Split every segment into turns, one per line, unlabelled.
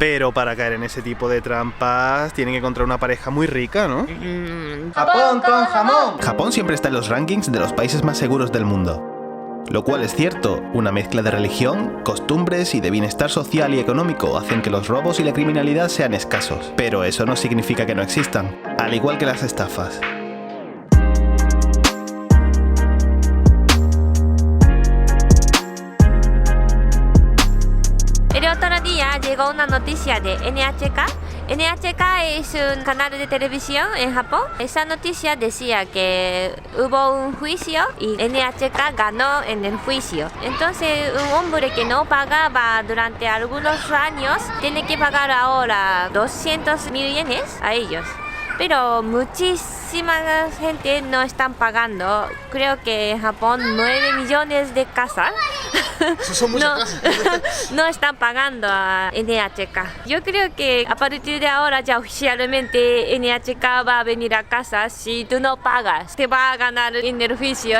Pero para caer en ese tipo de trampas tienen que encontrar una pareja muy rica, ¿no?
¡Japón con jamón!
Japón siempre está en los rankings de los países más seguros del mundo. Lo cual es cierto, una mezcla de religión, costumbres y de bienestar social y económico hacen que los robos y la criminalidad sean escasos. Pero eso no significa que no existan, al igual que las estafas.
El otro día llegó una noticia de NHK. NHK es un canal de televisión en Japón. Esa noticia decía que hubo un juicio y NHK ganó en el juicio. Entonces un hombre que no pagaba durante algunos años tiene que pagar ahora 200.000 yenes a ellos. Pero muchísima gente no están pagando. Creo que en Japón 9 millones de casas
Son muchas casas.
no están pagando a NHK. Yo creo que a partir de ahora ya oficialmente NHK va a venir a casa. Si tú no pagas, te va a ganar en el juicio,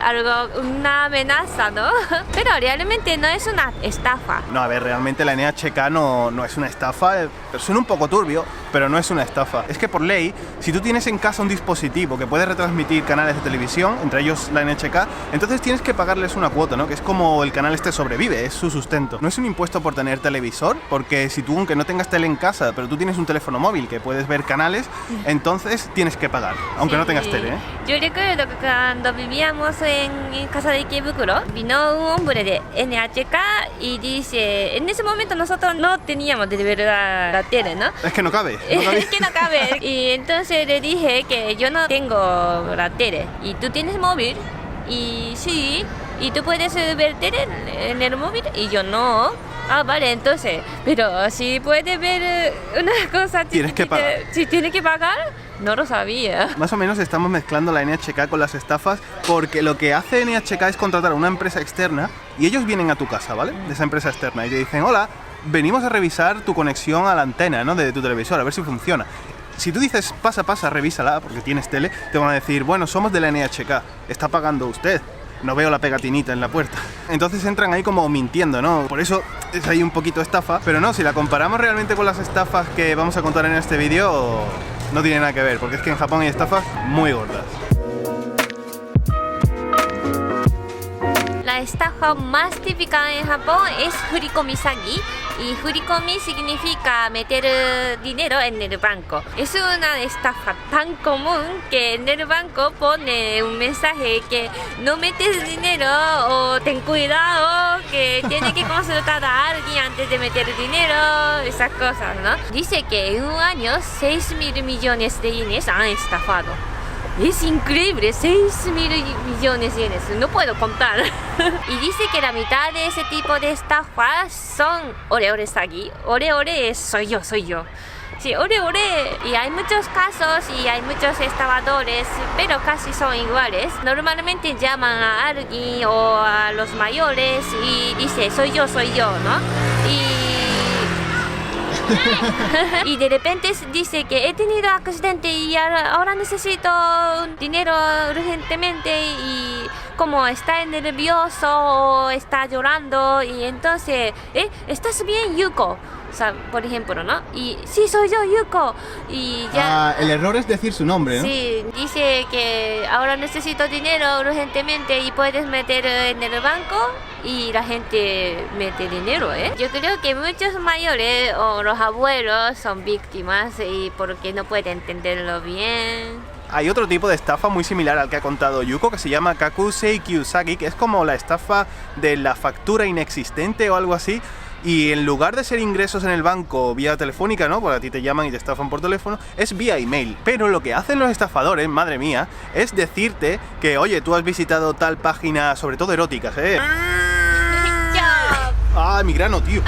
algo, una amenaza, ¿no? Pero realmente no es una estafa.
No, a ver, realmente la NHK no es una estafa. Suena un poco turbio, pero no es una estafa. Es que por ley, si tú tienes en casa un dispositivo que puede retransmitir canales de televisión, entre ellos la NHK, entonces tienes que pagarles una cuota, ¿no? Que es como el canal este sobrevive, es su sustento. No es un impuesto por tener televisor, porque si tú, aunque no tengas tele en casa, pero tú tienes un teléfono móvil que puedes ver canales, entonces tienes que pagar, aunque no tengas tele, ¿eh?
Yo recuerdo que cuando vivíamos en casa de Ikebukuro, vino un hombre de NHK y dice, en ese momento nosotros no teníamos de ver la tele, ¿no?
Es que no cabe.
Es que no cabe. Y entonces le dije que yo no tengo la tele y tú tienes móvil. Y sí, y tú puedes ver tele en el móvil y yo no. Ah, vale, entonces, pero si puedes ver una cosa,
Tienes que pagar.
Si tienes que pagar, no lo sabía.
Más o menos estamos mezclando la NHK con las estafas, porque lo que hace NHK es contratar a una empresa externa y ellos vienen a tu casa, ¿vale? De esa empresa externa y te dicen, hola, venimos a revisar tu conexión a la antena, ¿no? De tu televisor, a ver si funciona. Si tú dices, pasa, revísala, porque tienes tele, te van a decir, bueno, somos de la NHK, está pagando usted. No veo la pegatinita en la puerta. Entonces entran ahí como mintiendo, ¿no? Por eso es ahí un poquito estafa. Pero no, si la comparamos realmente con las estafas que vamos a contar en este vídeo, no tiene nada que ver, porque es que en Japón hay estafas muy gordas.
La estafa más típica en Japón es furikomi sagi. Y furikomi significa meter dinero en el banco. Es una estafa tan común que en el banco pone un mensaje que no metes dinero o ten cuidado, que tiene que consultar a alguien antes de meter dinero, esas cosas, ¿no? Dice que en un año 6.000 millones de yenes han estafado. Es increíble, 6.000 millones de yenes, no puedo contar. Y dice que la mitad de ese tipo de estafas son ore sagi. Ore es soy yo. Sí, ore. Y hay muchos casos y hay muchos estafadores, pero casi son iguales. Normalmente llaman a alguien o a los mayores y dice soy yo, ¿no? Y de repente dice que he tenido accidente y ahora necesito dinero urgentemente, y como está nervioso o está llorando, y entonces, ¿estás bien, Yuko? O sea, por ejemplo, ¿no? Y sí, soy yo, Yuko. Y ya.
El error es decir su nombre, ¿no?
Sí, dice que ahora necesito dinero urgentemente y puedes meter en el banco, y la gente mete dinero, ¿eh? Yo creo que muchos mayores o los abuelos son víctimas y porque no pueden entenderlo bien.
Hay otro tipo de estafa muy similar al que ha contado Yuko, que se llama Kakusei Kyusagi, que es como la estafa de la factura inexistente o algo así. Y en lugar de ser ingresos en el banco vía telefónica, ¿no? Porque a ti te llaman y te estafan por teléfono, es vía email. Pero lo que hacen los estafadores, madre mía, es decirte que, oye, tú has visitado tal página, sobre todo eróticas, ¡Ah, mi grano, tío!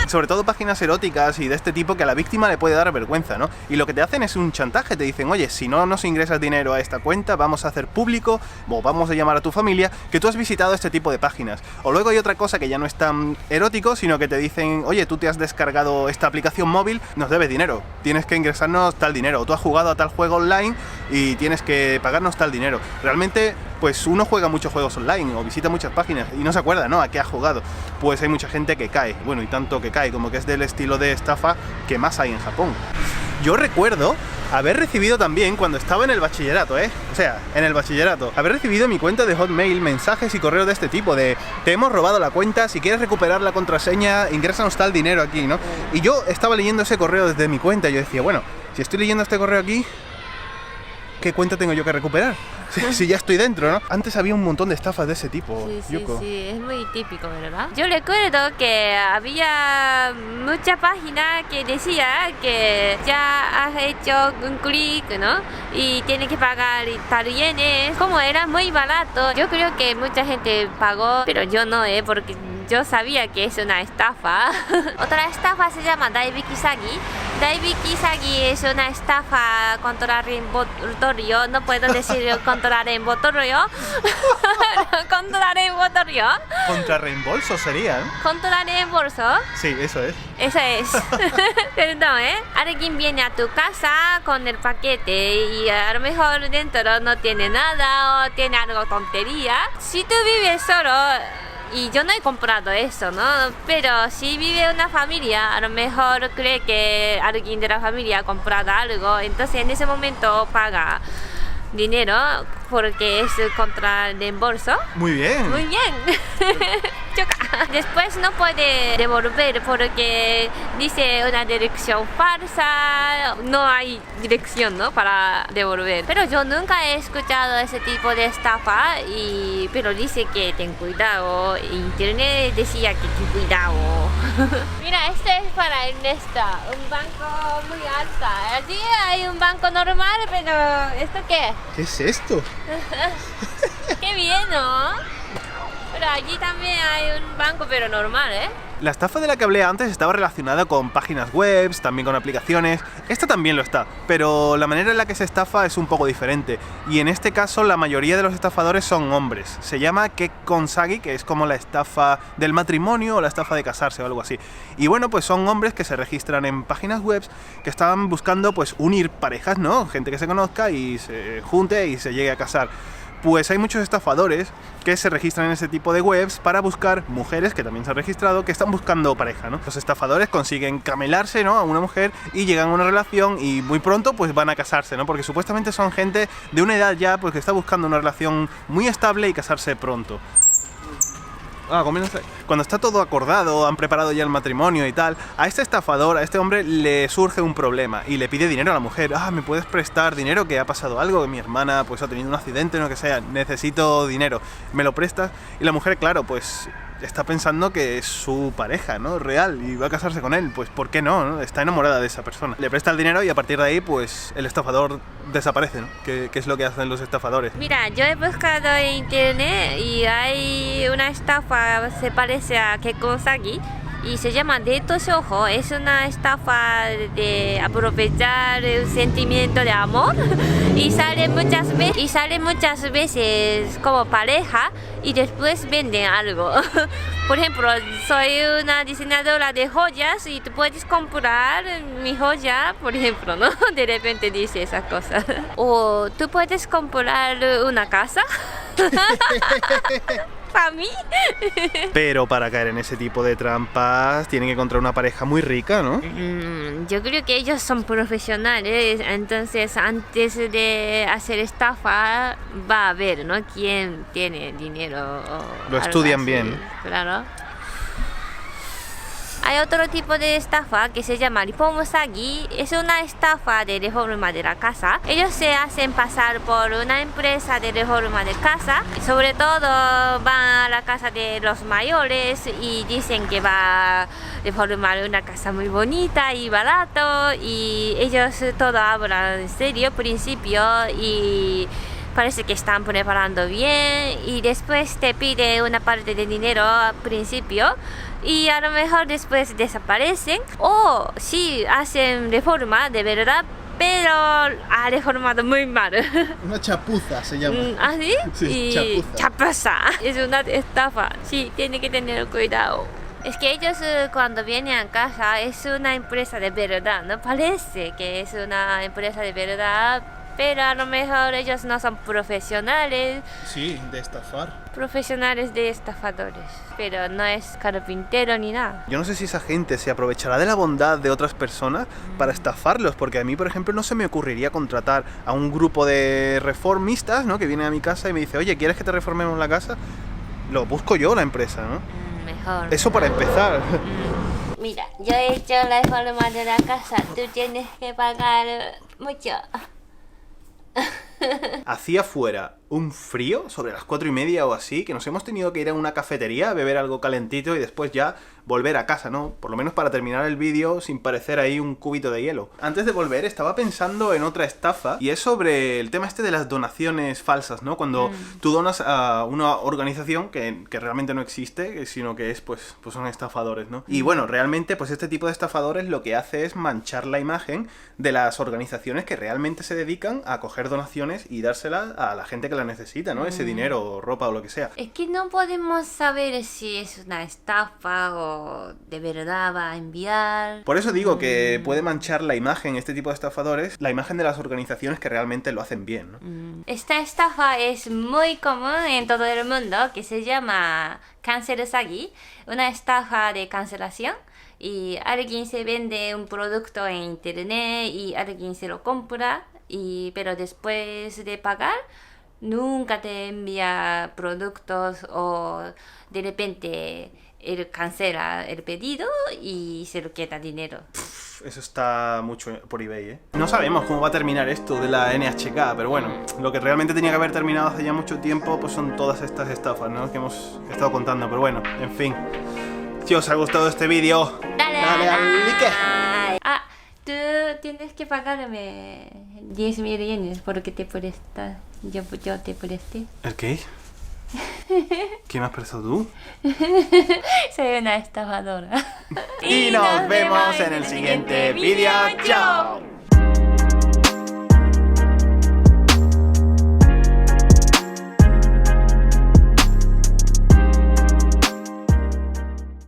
Sobre todo páginas eróticas y de este tipo que a la víctima le puede dar vergüenza, ¿no? Y lo que te hacen es un chantaje, te dicen, oye, si no nos ingresas dinero a esta cuenta, vamos a hacer público, o vamos a llamar a tu familia, que tú has visitado este tipo de páginas. O luego hay otra cosa que ya no es tan erótico, sino que te dicen, oye, tú te has descargado esta aplicación móvil, nos debes dinero, tienes que ingresarnos tal dinero, o tú has jugado a tal juego online y tienes que pagarnos tal dinero. Realmente pues uno juega muchos juegos online o visita muchas páginas y no se acuerda, ¿no?, a qué ha jugado. Pues hay mucha gente que cae, bueno, y tanto que cae, como que es del estilo de estafa que más hay en Japón. Yo recuerdo haber recibido también, cuando estaba en el bachillerato, o sea, en el bachillerato, haber recibido en mi cuenta de Hotmail mensajes y correos de este tipo, de te hemos robado la cuenta, si quieres recuperar la contraseña, ingrésanos tal dinero aquí, ¿no? Y yo estaba leyendo ese correo desde mi cuenta y yo decía, bueno, si estoy leyendo este correo aquí, ¿qué cuenta tengo yo que recuperar? Si ya estoy dentro, ¿no? Antes había un montón de estafas de ese tipo, Yuko.
Sí, es muy típico, ¿verdad? Yo recuerdo que había mucha página que decía que ya has hecho un clic, ¿no? Y tienes que pagar tal yenes. Como era muy barato, yo creo que mucha gente pagó, pero yo no, porque yo sabía que es una estafa. Otra estafa se llama Daibiki Sagi. Daibiki Sagi es una estafa contra reembolsorio. No puedo decir contra reembolsorio. Contra reembolsorio.
Contra reembolso sería, ¿no?
Contra reembolso.
Sí, eso es.
Eso es. Perdón, Alguien viene a tu casa con el paquete y a lo mejor dentro no tiene nada o tiene algo tontería. Si tú vives solo, y yo no he comprado eso, ¿no? Pero si vive una familia, a lo mejor cree que alguien de la familia ha comprado algo, entonces en ese momento paga dinero porque es contra el reembolso.
Muy bien.
Muy bien. Después no puede devolver porque dice una dirección falsa, no hay dirección, ¿no?, para devolver. Pero yo nunca he escuchado ese tipo de estafa, pero dice que ten cuidado. Internet decía que ten cuidado. Mira, este es para Ernesta, un banco muy alto. Allí hay un banco normal, pero ¿esto qué?
¿Qué es esto?
Qué bien, ¿no? Pero allí también hay un banco, pero normal,
La estafa de la que hablé antes estaba relacionada con páginas web, también con aplicaciones. Esta también lo está, pero la manera en la que se estafa es un poco diferente. Y en este caso la mayoría de los estafadores son hombres. Se llama kekkonsagi, que es como la estafa del matrimonio o la estafa de casarse o algo así. Y bueno, pues son hombres que se registran en páginas web que estaban buscando pues unir parejas, ¿no? Gente que se conozca y se junte y se llegue a casar. Pues hay muchos estafadores que se registran en ese tipo de webs para buscar mujeres que también se han registrado que están buscando pareja, ¿no? Los estafadores consiguen camelarse, ¿no?, a una mujer y llegan a una relación y muy pronto pues van a casarse, ¿no? Porque supuestamente son gente de una edad ya pues que está buscando una relación muy estable y casarse pronto. Cuando está todo acordado, han preparado ya el matrimonio y tal, a este estafador, a este hombre, le surge un problema y le pide dinero a la mujer. ¿Me puedes prestar dinero? Que ha pasado algo, que mi hermana pues ha tenido un accidente, no que sea, necesito dinero, ¿me lo prestas? Y la mujer, claro, pues está pensando que es su pareja, ¿no?, real, y va a casarse con él. Pues ¿por qué no? Está enamorada de esa persona. Le presta el dinero y a partir de ahí pues el estafador desaparece, ¿no? ¿Qué es lo que hacen los estafadores?
Mira, yo he buscado en internet y hay una estafa, se parece a kekkonsagi y se llama Deito Shoujo. Es una estafa de aprovechar el sentimiento de amor y sale muchas veces como pareja y después venden algo. Por ejemplo, soy una diseñadora de joyas y tú puedes comprar mi joya, por ejemplo, ¿no? De repente dice esas cosas. O tú puedes comprar una casa. ¿Para mí?
Pero para caer en ese tipo de trampas tienen que encontrar una pareja muy rica, ¿no?
Yo creo que ellos son profesionales, entonces antes de hacer estafa va a ver, ¿no?, quién tiene dinero o
lo estudian
así.
bien.
Claro. Hay otro tipo de estafa que se llama Reform Sagi. Es una estafa de reforma de la casa. Ellos se hacen pasar por una empresa de reforma de casa. Sobre todo van a la casa de los mayores y dicen que va a reformar una casa muy bonita y barato. Y ellos todo hablan en serio al principio y parece que están preparando bien y después te pide una parte de dinero al principio y a lo mejor después desaparecen o sí hacen reforma de verdad, pero ha reformado muy mal.
Una chapuza se llama.
¿Ah, sí?
Sí,
chapuza. Es una estafa. Sí, tiene que tener cuidado. Es que ellos cuando vienen a casa es una empresa de verdad, ¿no? Parece que es una empresa de verdad, pero a lo mejor ellos no son profesionales
Sí, de estafar.
de estafadores, pero no es carpintero ni nada.
Yo no sé si esa gente se aprovechará de la bondad de otras personas para estafarlos, porque a mí, por ejemplo, no se me ocurriría contratar a un grupo de reformistas, ¿no? Que viene a mi casa y me dice, oye, ¿quieres que te reformemos la casa? Lo busco yo, la empresa, ¿no?
Mejor.
Eso para empezar.
Mira, yo he hecho la reforma de la casa, tú tienes que pagar mucho.
Hacía fuera un frío, sobre las 4:30 o así, que nos hemos tenido que ir a una cafetería a beber algo calentito y después ya volver a casa, ¿no? Por lo menos para terminar el vídeo sin parecer ahí un cubito de hielo. Antes de volver estaba pensando en otra estafa y es sobre el tema este de las donaciones falsas, ¿no? Cuando tú donas a una organización que realmente no existe, sino que es, pues son estafadores, ¿no? Y bueno, realmente pues este tipo de estafadores lo que hace es manchar la imagen de las organizaciones que realmente se dedican a coger donaciones y dárselas a la gente que la necesita, ¿no? Ese dinero o ropa o lo que sea.
Es que no podemos saber si es una estafa o de verdad va a enviar.
Por eso digo que puede manchar la imagen, este tipo de estafadores, la imagen de las organizaciones que realmente lo hacen bien, ¿no?
Esta estafa es muy común en todo el mundo, que se llama cancel sagi, una estafa de cancelación. Y alguien se vende un producto en internet y alguien se lo compra, pero después de pagar nunca te envía productos o de repente él cancela el pedido y se lo queda dinero.
Eso está mucho por eBay, ¿eh? No sabemos cómo va a terminar esto de la NHK, pero bueno, lo que realmente tenía que haber terminado hace ya mucho tiempo pues son todas estas estafas, ¿no? Que hemos estado contando, pero bueno, en fin. Si os ha gustado este vídeo, dale al like.
Tú tienes que pagarme 10.000 yenes porque te prestas. Yo te presté.
¿El qué? ¿Qué me has prestado tú?
Soy una estafadora.
Y nos vemos en el siguiente vídeo. ¡Chao!